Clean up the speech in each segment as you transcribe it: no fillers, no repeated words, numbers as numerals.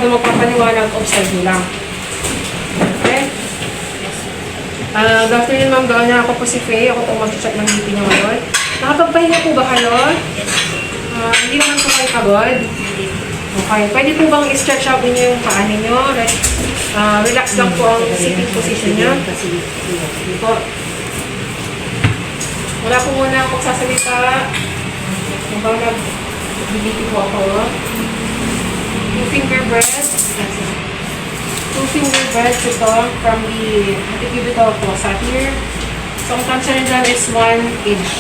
masyado magpapaliwanag, observe nyo lang. Okay? Good afternoon, Ma'am Donna. Ako po si Faye. Ako po mag-check ng BP nyo ngayon. Nakapagpahinga po ba kayo? Hindi naman po kayo pagod? Okay. Pwede po bang i-stretch out ninyo yung paa ninyo? Like, relax lang po ang sitting position nyo. Hindi po. Wala po muna akong sasalita. Habang nag-BP po ako. 2-finger breaths. 2-finger breaths ito from the antecubital fossa here. So, ang tansya nyo dyan is 1 inch.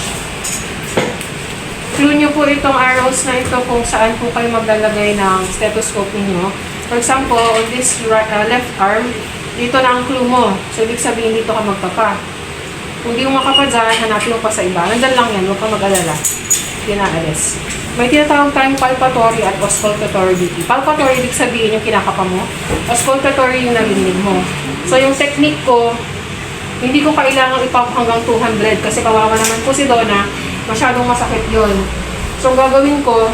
Clue nyo po itong arrows na ito kung saan po kayo maglalagay ng stethoscope ninyo. For example, on this left arm, dito na ang clue mo. So, ibig sabihin dito ka magpapa. Kung di mo makapa dyan, hanapin mo pa sa iba. Nandyan lang yan, huwag kang mag-alala. Pinaalis. May tinatawag tayong palpatory at auscultatory BP. Palpatory, ibig sabihin yung kinakapa mo. Auscultatory yung narinig mo. So, yung technique ko, hindi ko kailangang ipump hanggang 200 kasi kawawa naman po si Donna, masyadong masakit yun. So, ang gagawin ko,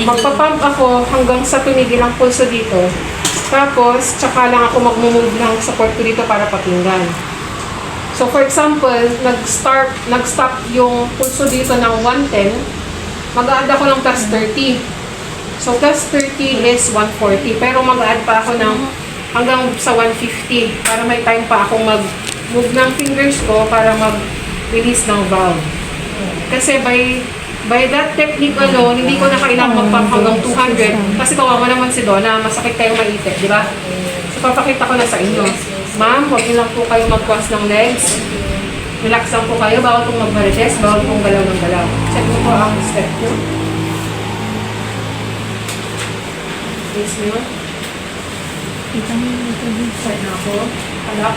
magpapump ako hanggang sa tumigil ang pulso dito. Tapos, tsaka lang ako mag-move ng support ko dito para pakinggan. So, for example, nag-stop yung pulso dito ng 110, mag-add ako ng plus 30. So, plus 30 is 140. Pero mag-add pa ako ng hanggang sa 150 para may time pa akong mag-move ng fingers ko para mag-release ng valve. Kasi by that technique alone, hindi ko na kailangang mag-pump hanggang 200 kasi kawawa naman si Donna, masakit kayong maitik, di ba? So, papakita ko na sa inyo. Ma'am, huwag niyo lang po kayo mag-cross ng legs. Relax lang po kayo, bawal pong mag-marites, bawal pong galaw ng galaw. Check mo po ang step nyo. Face nyo. Start na ako. Halak.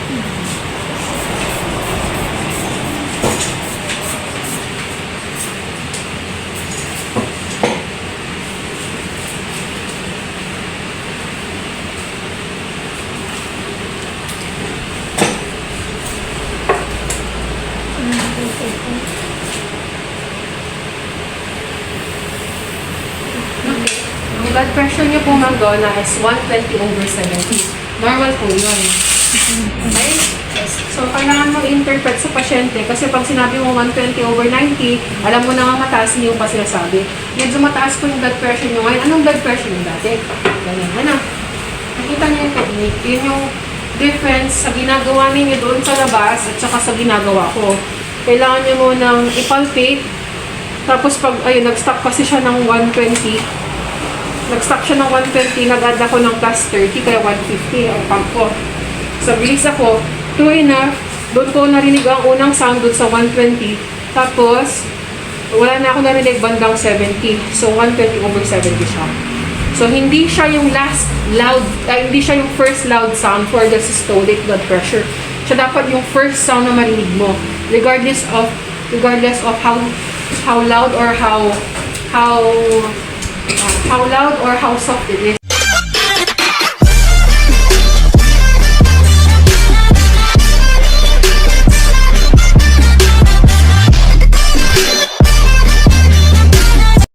Ang blood pressure niyo po, Ma'am Donna, is 120/70. Normal po yun. Okay? So, kailangan mo interpret sa pasyente kasi pag sinabi mo 120/90, alam mo na nga mataas, hindi mo pa sinasabi. Medyo mataas po yung blood pressure niyo ngayon. Anong blood pressure niyo dati? Ganyan. Ano? Nakita niyo yung technique. Yun yung difference sa ginagawa ninyo doon sa labas at saka sa ginagawa ko. Kailangan niyo mo nang ipalpate. Tapos pag, ayun, nag-stop kasi siya ng 120. Nag-stop siya ng 120, nag-add ako ng plus 30, kaya 150 ang pump ko. So, bilis ako. True enough, doon ko narinig ang unang sound doon sa 120. Tapos, wala na ako narinig bandang 70. So, 120/70 siya. So, hindi siya yung last loud, hindi siya yung first loud sound for the systolic blood pressure. Siya dapat yung first sound na marinig mo. Regardless of how loud or how loud or how soft it is.